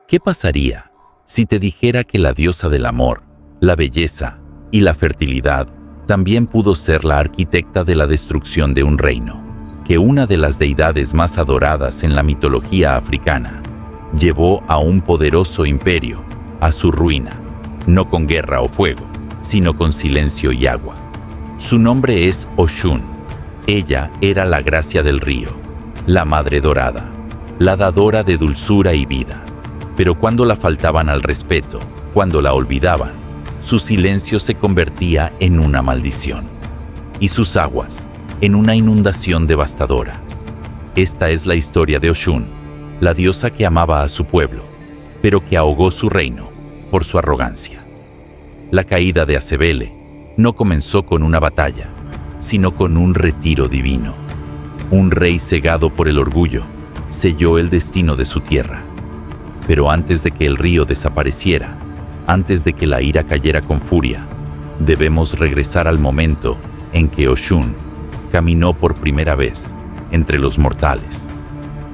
¿Qué pasaría si te dijera que la diosa del amor, la belleza y la fertilidad también pudo ser la arquitecta de la destrucción de un reino, que una de las deidades más adoradas en la mitología africana llevó a un poderoso imperio a su ruina, no con guerra o fuego, sino con silencio y agua? Su nombre es Oshun. Ella era la gracia del río, la madre dorada, la dadora de dulzura y vida. Pero cuando la faltaban al respeto, cuando la olvidaban, su silencio se convertía en una maldición, y sus aguas en una inundación devastadora. Esta es la historia de Oshun, la diosa que amaba a su pueblo, pero que ahogó su reino por su arrogancia. La caída de Azebele no comenzó con una batalla, sino con un retiro divino. Un rey cegado por el orgullo selló el destino de su tierra. Pero antes de que el río desapareciera, antes de que la ira cayera con furia, debemos regresar al momento en que Oshun caminó por primera vez entre los mortales,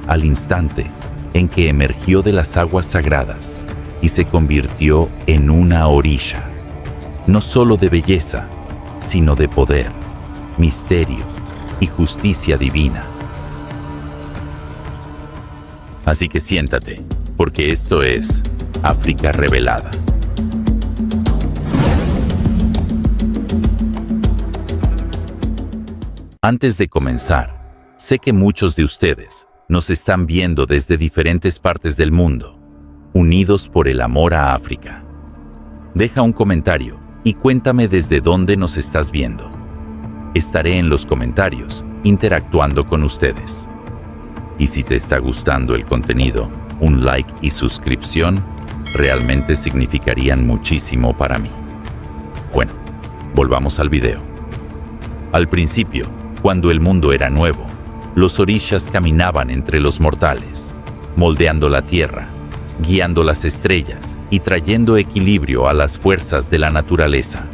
al instante en que emergió de las aguas sagradas y se convirtió en una orisha, no solo de belleza, sino de poder, misterio y justicia divina. Así que siéntate, porque esto es África Revelada. Antes de comenzar, sé que muchos de ustedes nos están viendo desde diferentes partes del mundo, unidos por el amor a África. Deja un comentario y cuéntame desde dónde nos estás viendo. Estaré en los comentarios interactuando con ustedes. Y si te está gustando el contenido, un like y suscripción realmente significarían muchísimo para mí. Bueno, volvamos al video. Al principio, cuando el mundo era nuevo, los orishas caminaban entre los mortales, moldeando la tierra, guiando las estrellas y trayendo equilibrio a las fuerzas de la naturaleza.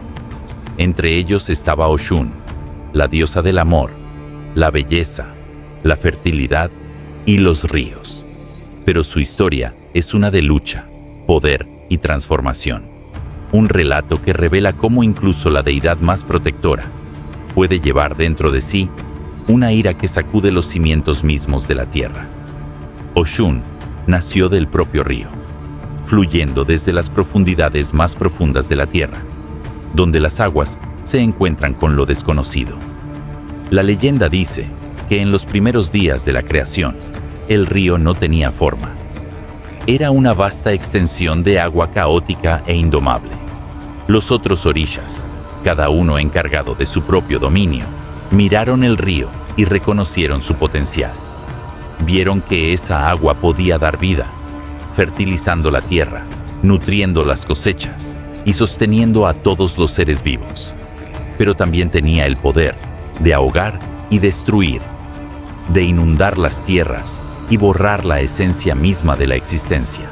Entre ellos estaba Oshun, la diosa del amor, la belleza, la fertilidad y los ríos. Pero su historia es una de lucha, poder y transformación. Un relato que revela cómo incluso la deidad más protectora puede llevar dentro de sí una ira que sacude los cimientos mismos de la tierra. Oshun nació del propio río, fluyendo desde las profundidades más profundas de la tierra, donde las aguas se encuentran con lo desconocido. La leyenda dice que en los primeros días de la creación, el río no tenía forma. Era una vasta extensión de agua caótica e indomable. Los otros orishas, cada uno encargado de su propio dominio, miraron el río y reconocieron su potencial. Vieron que esa agua podía dar vida, fertilizando la tierra, nutriendo las cosechas y sosteniendo a todos los seres vivos. Pero también tenía el poder de ahogar y destruir, de inundar las tierras y borrar la esencia misma de la existencia.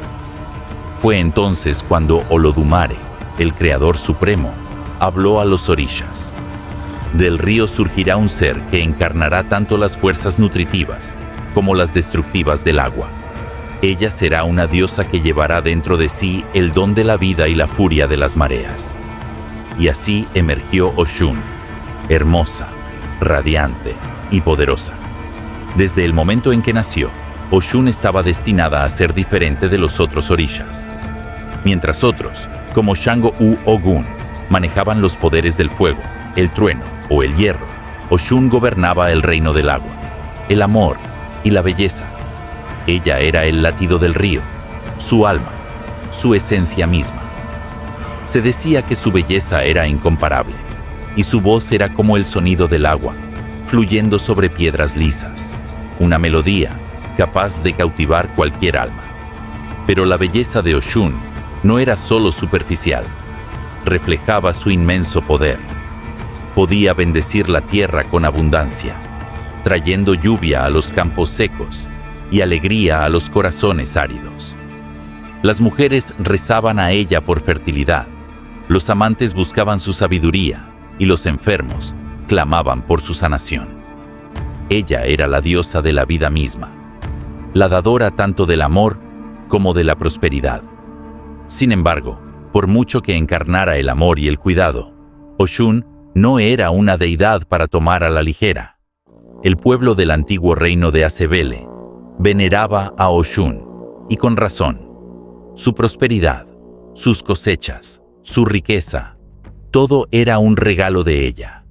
Fue entonces cuando Olodumare, el Creador Supremo, habló a los orishas. Del río surgirá un ser que encarnará tanto las fuerzas nutritivas como las destructivas del agua. Ella será una diosa que llevará dentro de sí el don de la vida y la furia de las mareas. Y así emergió Oshun, hermosa, radiante y poderosa. Desde el momento en que nació, Oshun estaba destinada a ser diferente de los otros orishas. Mientras otros, como Shango u Ogun, manejaban los poderes del fuego, el trueno o el hierro, Oshun gobernaba el reino del agua, el amor y la belleza. Ella era el latido del río, su alma, su esencia misma. Se decía que su belleza era incomparable, y su voz era como el sonido del agua, fluyendo sobre piedras lisas, una melodía capaz de cautivar cualquier alma. Pero la belleza de Oshun no era solo superficial, reflejaba su inmenso poder. Podía bendecir la tierra con abundancia, trayendo lluvia a los campos secos y alegría a los corazones áridos. Las mujeres rezaban a ella por fertilidad, los amantes buscaban su sabiduría y los enfermos clamaban por su sanación. Ella era la diosa de la vida misma, la dadora tanto del amor como de la prosperidad. Sin embargo, por mucho que encarnara el amor y el cuidado, Oshun no era una deidad para tomar a la ligera. El pueblo del antiguo reino de Azebele veneraba a Oshun, y con razón. Su prosperidad, sus cosechas, su riqueza, todo era un regalo de ella.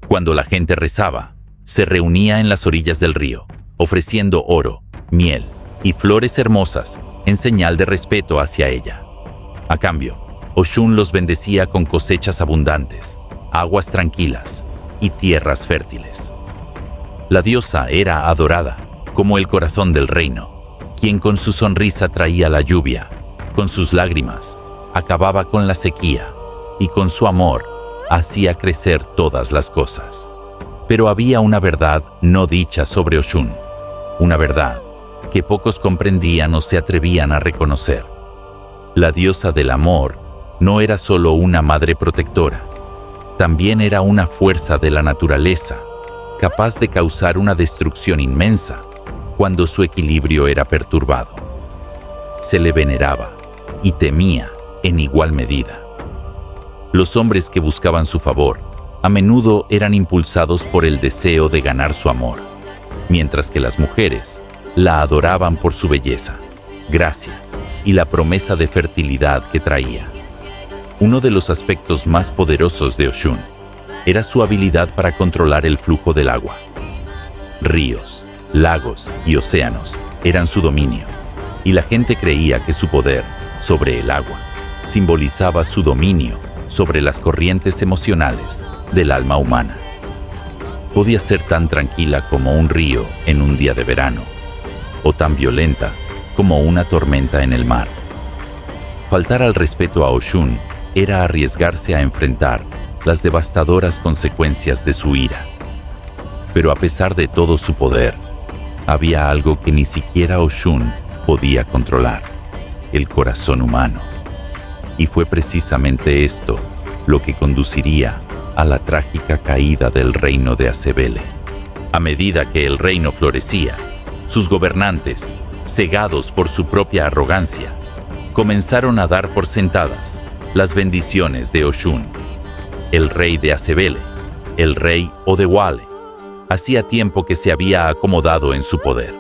Cuando la gente rezaba, se reunía en las orillas del río, ofreciendo oro, miel y flores hermosas en señal de respeto hacia ella. A cambio, Oshun los bendecía con cosechas abundantes, aguas tranquilas y tierras fértiles. La diosa era adorada como el corazón del reino, quien con su sonrisa traía la lluvia, con sus lágrimas acababa con la sequía y con su amor hacía crecer todas las cosas. Pero había una verdad no dicha sobre Oshun, una verdad que pocos comprendían o se atrevían a reconocer. La diosa del amor no era solo una madre protectora, también era una fuerza de la naturaleza, capaz de causar una destrucción inmensa cuando su equilibrio era perturbado. Se le veneraba y temía en igual medida. Los hombres que buscaban su favor a menudo eran impulsados por el deseo de ganar su amor, mientras que las mujeres la adoraban por su belleza, gracia y la promesa de fertilidad que traía. Uno de los aspectos más poderosos de Oshun era su habilidad para controlar el flujo del agua. Ríos, lagos y océanos eran su dominio, y la gente creía que su poder sobre el agua simbolizaba su dominio sobre las corrientes emocionales del alma humana. Podía ser tan tranquila como un río en un día de verano, o tan violenta como una tormenta en el mar. Faltar al respeto a Oshun era arriesgarse a enfrentar las devastadoras consecuencias de su ira. Pero a pesar de todo su poder, había algo que ni siquiera Oshun podía controlar: el corazón humano. Y fue precisamente esto lo que conduciría a la trágica caída del reino de Azebele. A medida que el reino florecía, sus gobernantes, cegados por su propia arrogancia, comenzaron a dar por sentadas las bendiciones de Oshun. El rey de Azebele, el rey Odewale, hacía tiempo que se había acomodado en su poder.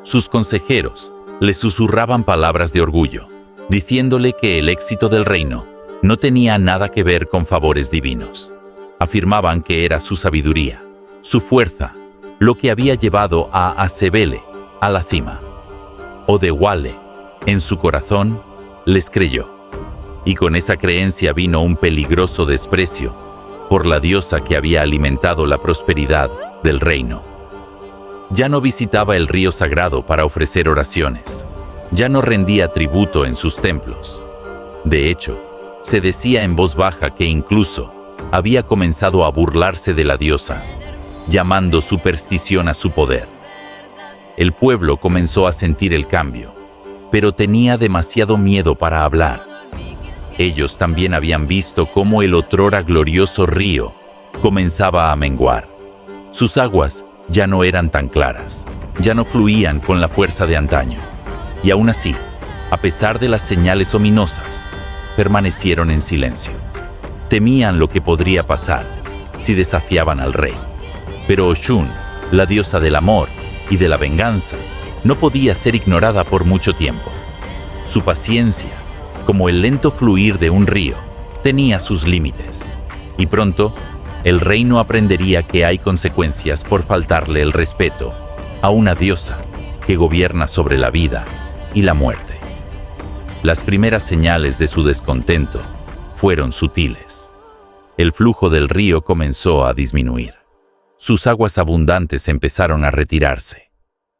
Sus consejeros le susurraban palabras de orgullo, diciéndole que el éxito del reino no tenía nada que ver con favores divinos. Afirmaban que era su sabiduría, su fuerza, lo que había llevado a Azebele a la cima. Odewale, en su corazón, les creyó. Y con esa creencia vino un peligroso desprecio por la diosa que había alimentado la prosperidad del reino. Ya no visitaba el río sagrado para ofrecer oraciones. Ya no rendía tributo en sus templos. De hecho, se decía en voz baja que incluso había comenzado a burlarse de la diosa, llamando superstición a su poder. El pueblo comenzó a sentir el cambio, pero tenía demasiado miedo para hablar. Ellos también habían visto cómo el otrora glorioso río comenzaba a menguar. Sus aguas ya no eran tan claras, ya no fluían con la fuerza de antaño. Y aún así, a pesar de las señales ominosas, permanecieron en silencio. Temían lo que podría pasar si desafiaban al rey. Pero Oshun, la diosa del amor y de la venganza, no podía ser ignorada por mucho tiempo. Su paciencia, como el lento fluir de un río, tenía sus límites. Y pronto, el reino aprendería que hay consecuencias por faltarle el respeto a una diosa que gobierna sobre la vida y la muerte. Las primeras señales de su descontento fueron sutiles. El flujo del río comenzó a disminuir. Sus aguas abundantes empezaron a retirarse.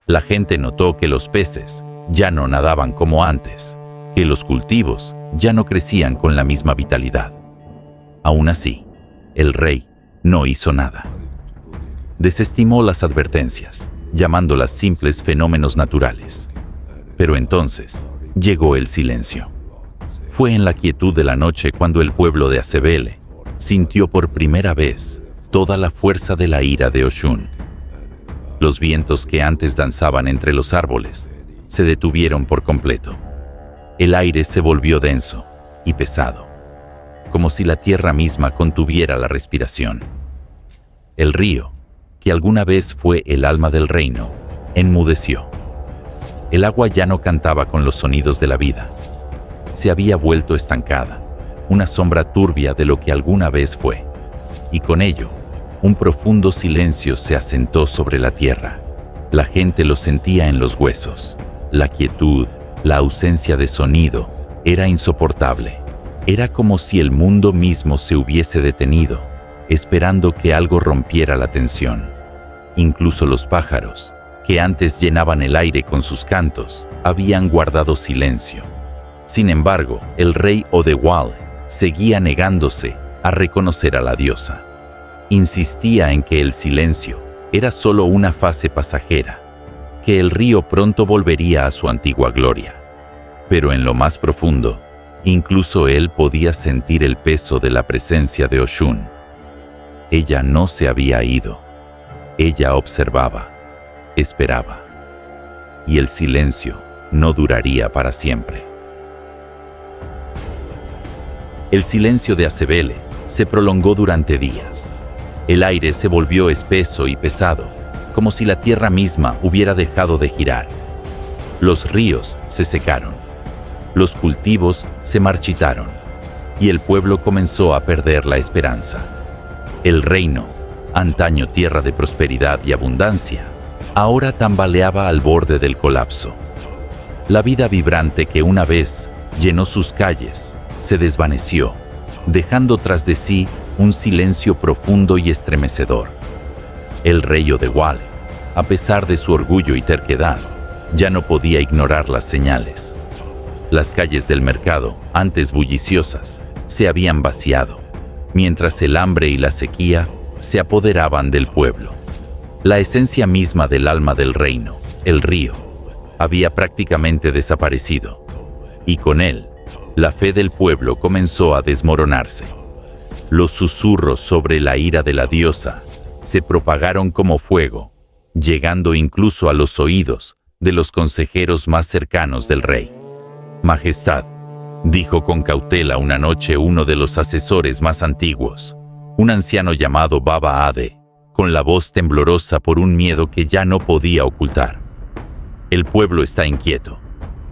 La gente notó que los peces ya no nadaban como antes, que los cultivos ya no crecían con la misma vitalidad. Aún así, el rey no hizo nada. Desestimó las advertencias, llamándolas simples fenómenos naturales. Pero entonces llegó el silencio. Fue en la quietud de la noche cuando el pueblo de Azebele sintió por primera vez toda la fuerza de la ira de Oshun. Los vientos que antes danzaban entre los árboles se detuvieron por completo. El aire se volvió denso y pesado, como si la tierra misma contuviera la respiración. El río, que alguna vez fue el alma del reino, enmudeció. El agua ya no cantaba con los sonidos de la vida. Se había vuelto estancada, una sombra turbia de lo que alguna vez fue. Y con ello, un profundo silencio se asentó sobre la tierra. La gente lo sentía en los huesos. La quietud, la ausencia de sonido, era insoportable. Era como si el mundo mismo se hubiese detenido, esperando que algo rompiera la tensión. Incluso los pájaros, que antes llenaban el aire con sus cantos, habían guardado silencio. Sin embargo, el rey Odewale seguía negándose a reconocer a la diosa. Insistía en que el silencio era solo una fase pasajera, que el río pronto volvería a su antigua gloria. Pero en lo más profundo, incluso él podía sentir el peso de la presencia de Oshun. Ella no se había ido. Ella observaba, esperaba, y el silencio no duraría para siempre. El silencio de Azebele se prolongó durante días. El aire se volvió espeso y pesado, como si la tierra misma hubiera dejado de girar. Los ríos se secaron, los cultivos se marchitaron, y el pueblo comenzó a perder la esperanza. El reino, antaño tierra de prosperidad y abundancia, ahora tambaleaba al borde del colapso. La vida vibrante que una vez llenó sus calles se desvaneció, dejando tras de sí un silencio profundo y estremecedor. El rey Odewale, a pesar de su orgullo y terquedad, ya no podía ignorar las señales. Las calles del mercado, antes bulliciosas, se habían vaciado, mientras el hambre y la sequía se apoderaban del pueblo. La esencia misma del alma del reino, el río, había prácticamente desaparecido, y con él, la fe del pueblo comenzó a desmoronarse. Los susurros sobre la ira de la diosa se propagaron como fuego, llegando incluso a los oídos de los consejeros más cercanos del rey. «Majestad», dijo con cautela una noche uno de los asesores más antiguos, un anciano llamado Baba Ade, con la voz temblorosa por un miedo que ya no podía ocultar. «El pueblo está inquieto.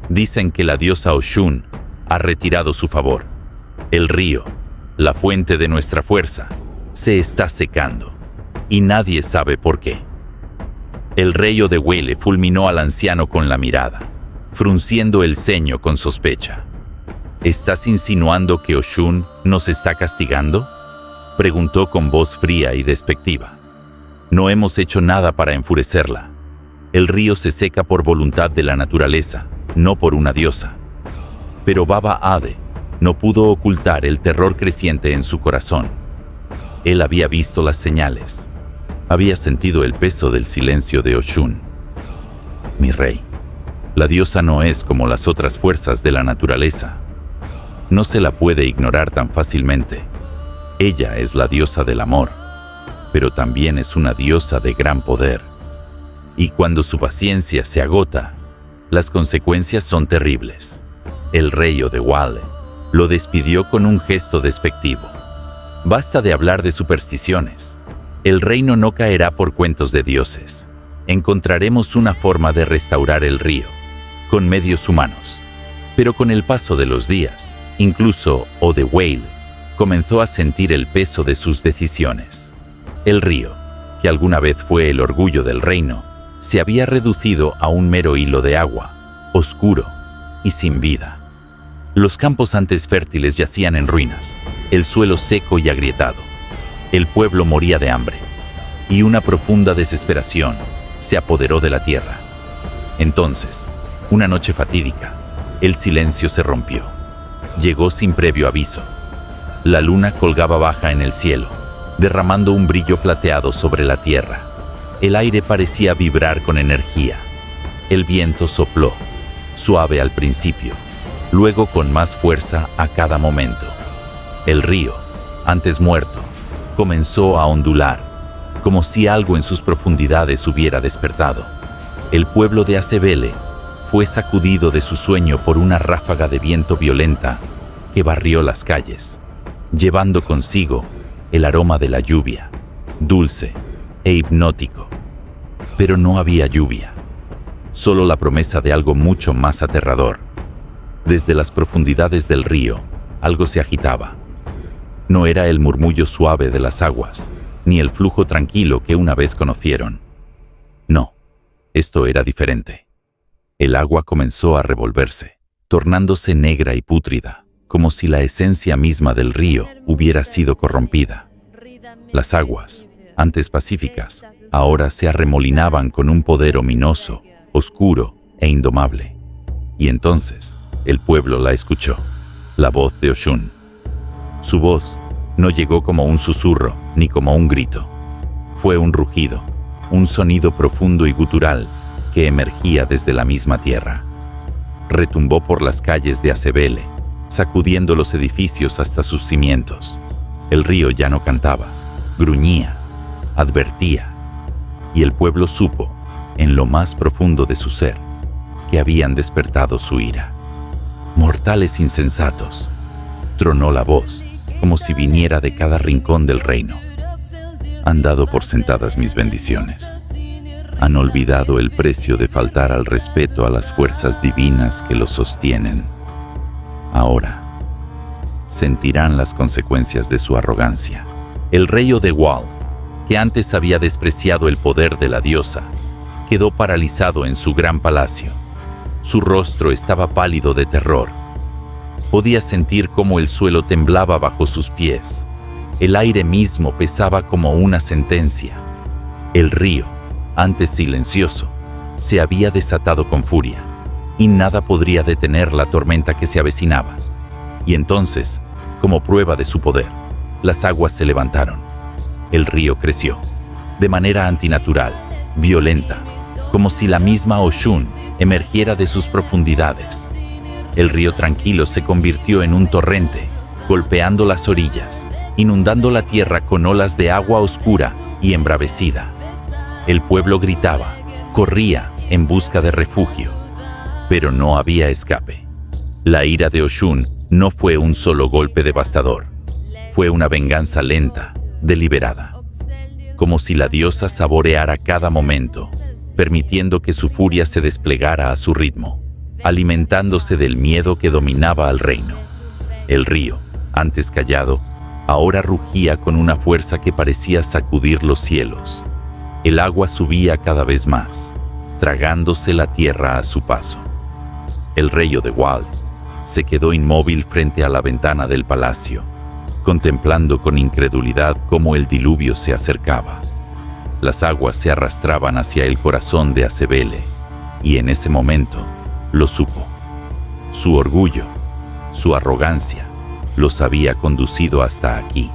Dicen que la diosa Oshun ha retirado su favor. El río, la fuente de nuestra fuerza, se está secando, y nadie sabe por qué». El rey Odewale fulminó al anciano con la mirada, frunciendo el ceño con sospecha. «¿Estás insinuando que Oshun nos está castigando?», preguntó con voz fría y despectiva. «No hemos hecho nada para enfurecerla. El río se seca por voluntad de la naturaleza, no por una diosa». Pero Baba Ade no pudo ocultar el terror creciente en su corazón. Él había visto las señales. Había sentido el peso del silencio de Oshun. «Mi rey, la diosa no es como las otras fuerzas de la naturaleza. No se la puede ignorar tan fácilmente. Ella es la diosa del amor, pero también es una diosa de gran poder. Y cuando su paciencia se agota, las consecuencias son terribles». El rey Odewale lo despidió con un gesto despectivo. «Basta de hablar de supersticiones. El reino no caerá por cuentos de dioses. Encontraremos una forma de restaurar el río, con medios humanos». Pero con el paso de los días, incluso Odewale comenzó a sentir el peso de sus decisiones. El río, que alguna vez fue el orgullo del reino, se había reducido a un mero hilo de agua, oscuro y sin vida. Los campos antes fértiles yacían en ruinas, el suelo seco y agrietado. El pueblo moría de hambre, y una profunda desesperación se apoderó de la tierra. Entonces, una noche fatídica, el silencio se rompió. Llegó sin previo aviso. La luna colgaba baja en el cielo, derramando un brillo plateado sobre la tierra. El aire parecía vibrar con energía. El viento sopló, suave al principio, luego con más fuerza a cada momento. El río, antes muerto, comenzó a ondular, como si algo en sus profundidades hubiera despertado. El pueblo de Azebele fue sacudido de su sueño por una ráfaga de viento violenta que barrió las calles, llevando consigo el aroma de la lluvia, dulce e hipnótico. Pero no había lluvia, solo la promesa de algo mucho más aterrador. Desde las profundidades del río, algo se agitaba. No era el murmullo suave de las aguas, ni el flujo tranquilo que una vez conocieron. No, esto era diferente. El agua comenzó a revolverse, tornándose negra y pútrida, como si la esencia misma del río hubiera sido corrompida. Las aguas, antes pacíficas, ahora se arremolinaban con un poder ominoso, oscuro e indomable. Y entonces, el pueblo la escuchó, la voz de Oshun. Su voz no llegó como un susurro ni como un grito. Fue un rugido, un sonido profundo y gutural que emergía desde la misma tierra. Retumbó por las calles de Azebele, sacudiendo los edificios hasta sus cimientos. El río ya no cantaba, gruñía, advertía, y el pueblo supo, en lo más profundo de su ser, que habían despertado su ira. «Mortales insensatos», tronó la voz, como si viniera de cada rincón del reino. «Han dado por sentadas mis bendiciones. Han olvidado el precio de faltar al respeto a las fuerzas divinas que los sostienen. Ahora sentirán las consecuencias de su arrogancia». El rey Odewal, que antes había despreciado el poder de la diosa, quedó paralizado en su gran palacio. Su rostro estaba pálido de terror. Podía sentir cómo el suelo temblaba bajo sus pies. El aire mismo pesaba como una sentencia. El río, antes silencioso, se había desatado con furia, y nada podría detener la tormenta que se avecinaba. Y entonces, como prueba de su poder, las aguas se levantaron. El río creció, de manera antinatural, violenta, como si la misma Oshun emergiera de sus profundidades. El río tranquilo se convirtió en un torrente, golpeando las orillas, inundando la tierra con olas de agua oscura y embravecida. El pueblo gritaba, corría en busca de refugio, pero no había escape. La ira de Oshun no fue un solo golpe devastador, fue una venganza lenta, deliberada, como si la diosa saboreara cada momento, permitiendo que su furia se desplegara a su ritmo, alimentándose del miedo que dominaba al reino. El río, antes callado, ahora rugía con una fuerza que parecía sacudir los cielos. El agua subía cada vez más, tragándose la tierra a su paso. El rey Odewal se quedó inmóvil frente a la ventana del palacio, contemplando con incredulidad cómo el diluvio se acercaba. Las aguas se arrastraban hacia el corazón de Azebele, y en ese momento lo supo. Su orgullo, su arrogancia, los había conducido hasta aquí.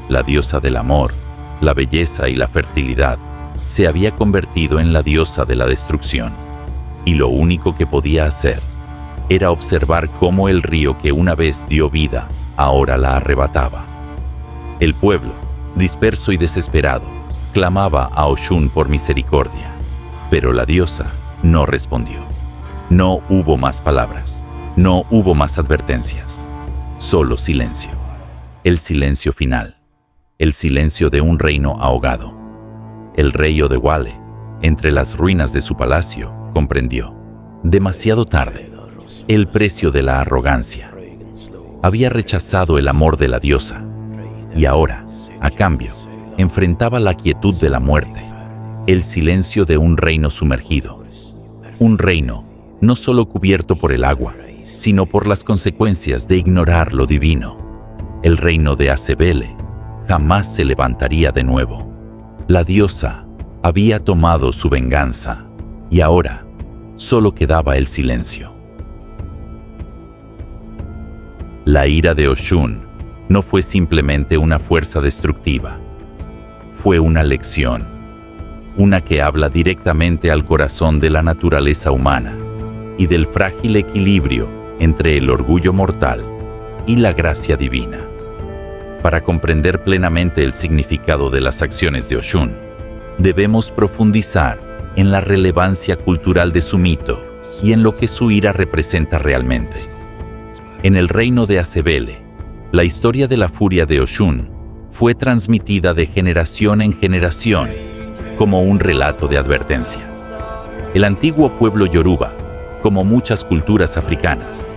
La diosa del amor, la belleza y la fertilidad se había convertido en la diosa de la destrucción, y lo único que podía hacer era observar cómo el río que una vez dio vida, ahora la arrebataba. El pueblo, disperso y desesperado, clamaba a Oshun por misericordia, pero la diosa no respondió. No hubo más palabras, no hubo más advertencias, solo silencio. El silencio final, el silencio de un reino ahogado. El rey Odewale, entre las ruinas de su palacio, comprendió, demasiado tarde, el precio de la arrogancia. Había rechazado el amor de la diosa, y ahora, a cambio, enfrentaba la quietud de la muerte, el silencio de un reino sumergido. Un reino no solo cubierto por el agua, sino por las consecuencias de ignorar lo divino. El reino de Azebele jamás se levantaría de nuevo. La diosa había tomado su venganza, y ahora solo quedaba el silencio. La ira de Oshun no fue simplemente una fuerza destructiva. Fue una lección, una que habla directamente al corazón de la naturaleza humana y del frágil equilibrio entre el orgullo mortal y la gracia divina. Para comprender plenamente el significado de las acciones de Oshun, debemos profundizar en la relevancia cultural de su mito y en lo que su ira representa realmente. En el reino de Azebele, la historia de la furia de Oshun fue transmitida de generación en generación como un relato de advertencia. El antiguo pueblo yoruba, como muchas culturas africanas,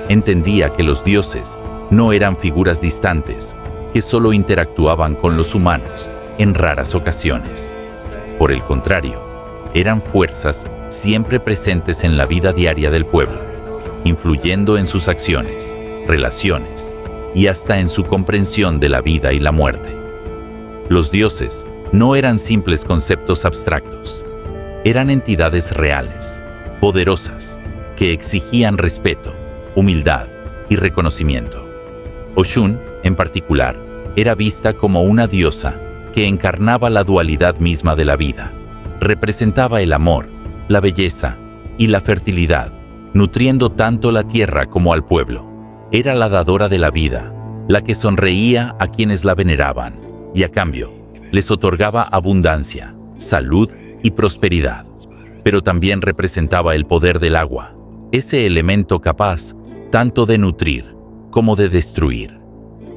entendía que los dioses no eran figuras distantes que solo interactuaban con los humanos en raras ocasiones. Por el contrario, eran fuerzas siempre presentes en la vida diaria del pueblo, influyendo en sus acciones, relaciones y hasta en su comprensión de la vida y la muerte. Los dioses no eran simples conceptos abstractos, eran entidades reales, poderosas, que exigían respeto, humildad y reconocimiento. Oshun, en particular, era vista como una diosa que encarnaba la dualidad misma de la vida. Representaba el amor, la belleza y la fertilidad, nutriendo tanto la tierra como al pueblo. Era la dadora de la vida, la que sonreía a quienes la veneraban, y a cambio, les otorgaba abundancia, salud y prosperidad. Pero también representaba el poder del agua, ese elemento capaz tanto de nutrir como de destruir.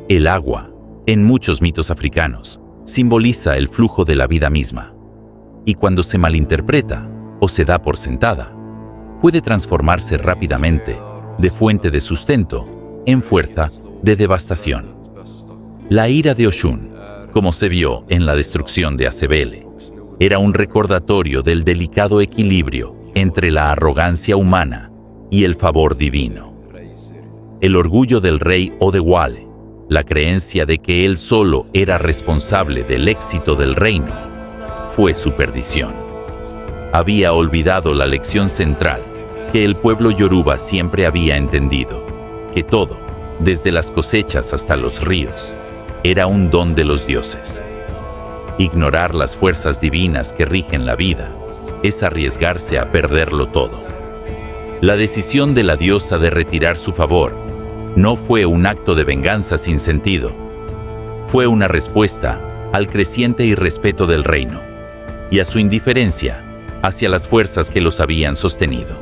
El agua, en muchos mitos africanos, simboliza el flujo de la vida misma. Y cuando se malinterpreta o se da por sentada, puede transformarse rápidamente de fuente de sustento en fuerza de devastación. La ira de Oshun, como se vio en la destrucción de Azebele, era un recordatorio del delicado equilibrio entre la arrogancia humana y el favor divino. El orgullo del rey Odewale, la creencia de que él solo era responsable del éxito del reino, fue su perdición. Había olvidado la lección central que el pueblo yoruba siempre había entendido, que todo, desde las cosechas hasta los ríos, era un don de los dioses. Ignorar las fuerzas divinas que rigen la vida es arriesgarse a perderlo todo. La decisión de la diosa de retirar su favor no fue un acto de venganza sin sentido. Fue una respuesta al creciente irrespeto del reino y a su indiferencia hacia las fuerzas que los habían sostenido.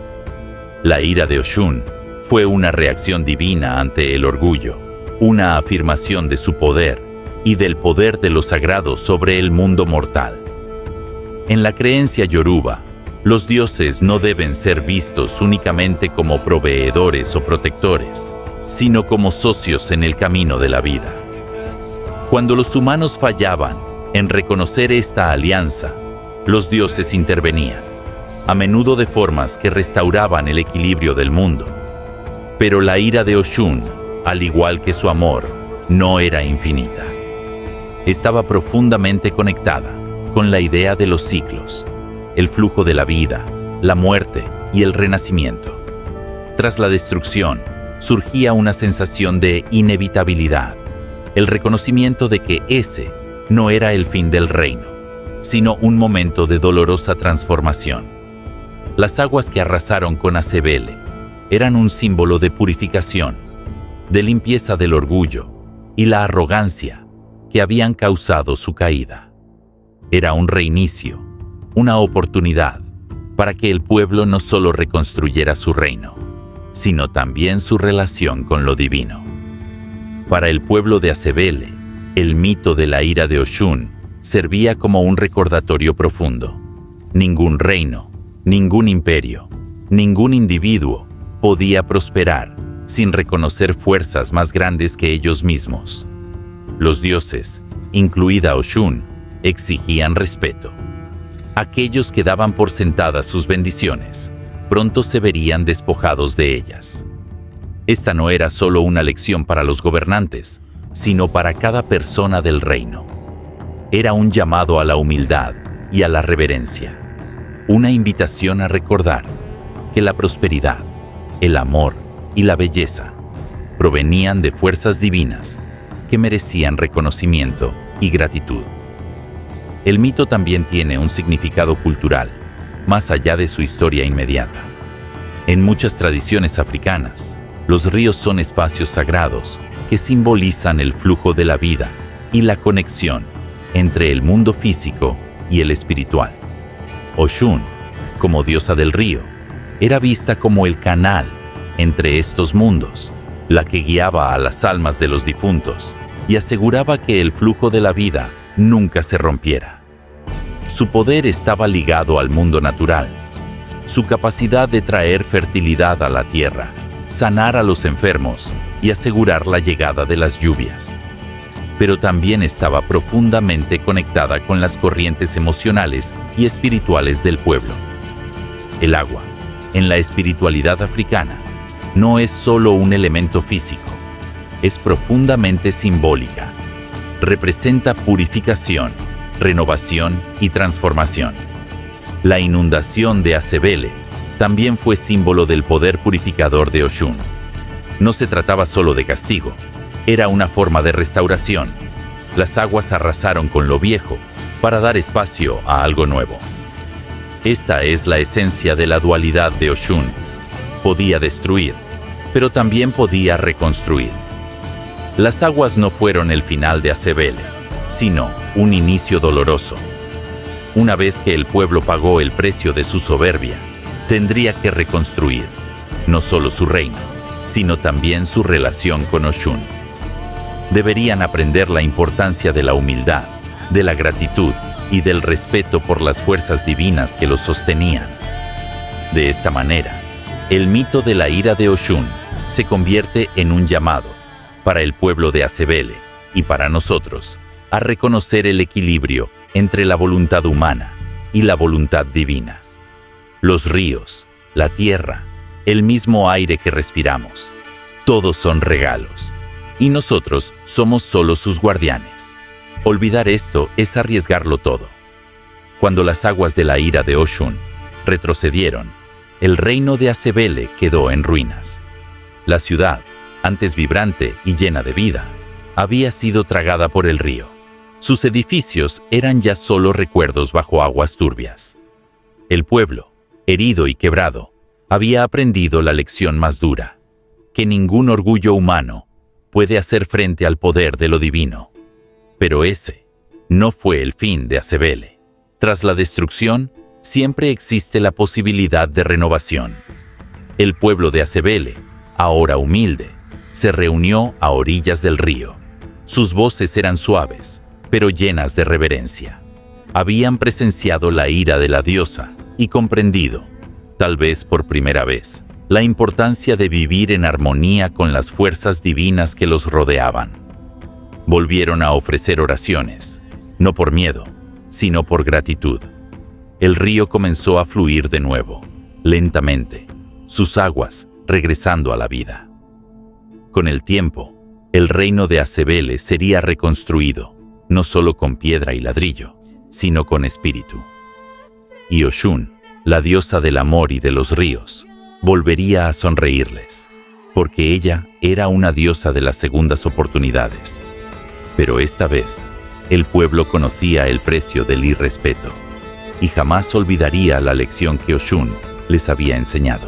La ira de Oshun fue una reacción divina ante el orgullo, una afirmación de su poder y del poder de lo sagrado sobre el mundo mortal. En la creencia yoruba, los dioses no deben ser vistos únicamente como proveedores o protectores, sino como socios en el camino de la vida. Cuando los humanos fallaban en reconocer esta alianza, los dioses intervenían, a menudo de formas que restauraban el equilibrio del mundo. Pero la ira de Oshun, al igual que su amor, no era infinita. Estaba profundamente conectada con la idea de los ciclos, el flujo de la vida, la muerte y el renacimiento. Tras la destrucción, surgía una sensación de inevitabilidad, el reconocimiento de que ese no era el fin del reino, sino un momento de dolorosa transformación. Las aguas que arrasaron con Azebele eran un símbolo de purificación, de limpieza del orgullo y la arrogancia que habían causado su caída. Era un reinicio, una oportunidad para que el pueblo no solo reconstruyera su reino, sino también su relación con lo divino. Para el pueblo de Azebele, el mito de la ira de Oshun servía como un recordatorio profundo. Ningún reino, ningún imperio, ningún individuo podía prosperar sin reconocer fuerzas más grandes que ellos mismos. Los dioses, incluida Oshun, exigían respeto. Aquellos que daban por sentadas sus bendiciones, pronto se verían despojados de ellas. Esta no era solo una lección para los gobernantes, sino para cada persona del reino. Era un llamado a la humildad y a la reverencia, una invitación a recordar que la prosperidad, el amor y la belleza provenían de fuerzas divinas que merecían reconocimiento y gratitud. El mito también tiene un significado cultural, más allá de su historia inmediata. En muchas tradiciones africanas, los ríos son espacios sagrados que simbolizan el flujo de la vida y la conexión entre el mundo físico y el espiritual. Oshun, como diosa del río, era vista como el canal entre estos mundos, la que guiaba a las almas de los difuntos y aseguraba que el flujo de la vida nunca se rompiera. Su poder estaba ligado al mundo natural, su capacidad de traer fertilidad a la tierra, sanar a los enfermos y asegurar la llegada de las lluvias. Pero también estaba profundamente conectada con las corrientes emocionales y espirituales del pueblo. El agua, en la espiritualidad africana, no es solo un elemento físico, es profundamente simbólica. Representa purificación, renovación y transformación. La inundación de Asebele también fue símbolo del poder purificador de Oshun. No se trataba solo de castigo, era una forma de restauración. Las aguas arrasaron con lo viejo para dar espacio a algo nuevo. Esta es la esencia de la dualidad de Oshun. Podía destruir, pero también podía reconstruir. Las aguas no fueron el final de Asebele, sino un inicio doloroso. Una vez que el pueblo pagó el precio de su soberbia, tendría que reconstruir, no solo su reino, sino también su relación con Oshun. Deberían aprender la importancia de la humildad, de la gratitud y del respeto por las fuerzas divinas que los sostenían. De esta manera, el mito de la ira de Oshun se convierte en un llamado para el pueblo de Asebele y para nosotros a reconocer el equilibrio entre la voluntad humana y la voluntad divina. Los ríos, la tierra, el mismo aire que respiramos, todos son regalos, y nosotros somos solo sus guardianes. Olvidar esto es arriesgarlo todo. Cuando las aguas de la ira de Oshun retrocedieron, el reino de Asebele quedó en ruinas. La ciudad, antes vibrante y llena de vida, había sido tragada por el río. Sus edificios eran ya solo recuerdos bajo aguas turbias. El pueblo, herido y quebrado, había aprendido la lección más dura, que ningún orgullo humano puede hacer frente al poder de lo divino. Pero ese no fue el fin de Asebele. Tras la destrucción, siempre existe la posibilidad de renovación. El pueblo de Asebele, ahora humilde, se reunió a orillas del río. Sus voces eran suaves, pero llenas de reverencia. Habían presenciado la ira de la diosa y comprendido, tal vez por primera vez, la importancia de vivir en armonía con las fuerzas divinas que los rodeaban. Volvieron a ofrecer oraciones, no por miedo, sino por gratitud. El río comenzó a fluir de nuevo, lentamente, sus aguas regresando a la vida. Con el tiempo, el reino de Asebele sería reconstruido, no solo con piedra y ladrillo, sino con espíritu. Y Oshun, la diosa del amor y de los ríos, volvería a sonreírles, porque ella era una diosa de las segundas oportunidades. Pero esta vez, el pueblo conocía el precio del irrespeto, y jamás olvidaría la lección que Oshun les había enseñado.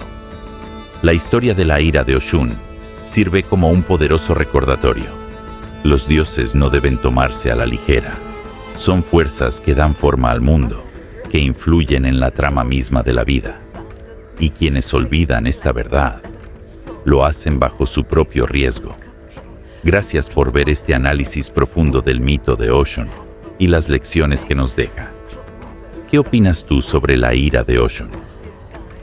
La historia de la ira de Oshun sirve como un poderoso recordatorio. Los dioses no deben tomarse a la ligera. Son fuerzas que dan forma al mundo, que influyen en la trama misma de la vida. Y quienes olvidan esta verdad, lo hacen bajo su propio riesgo. Gracias por ver este análisis profundo del mito de Oshun y las lecciones que nos deja. ¿Qué opinas tú sobre la ira de Oshun?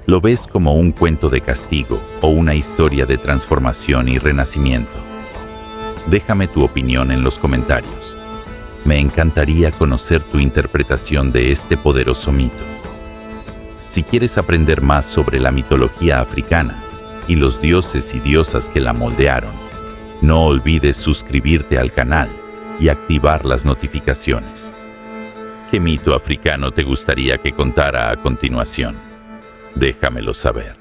¿Lo ves como un cuento de castigo o una historia de transformación y renacimiento? Déjame tu opinión en los comentarios. Me encantaría conocer tu interpretación de este poderoso mito. Si quieres aprender más sobre la mitología africana y los dioses y diosas que la moldearon, no olvides suscribirte al canal y activar las notificaciones. ¿Qué mito africano te gustaría que contara a continuación? Déjamelo saber.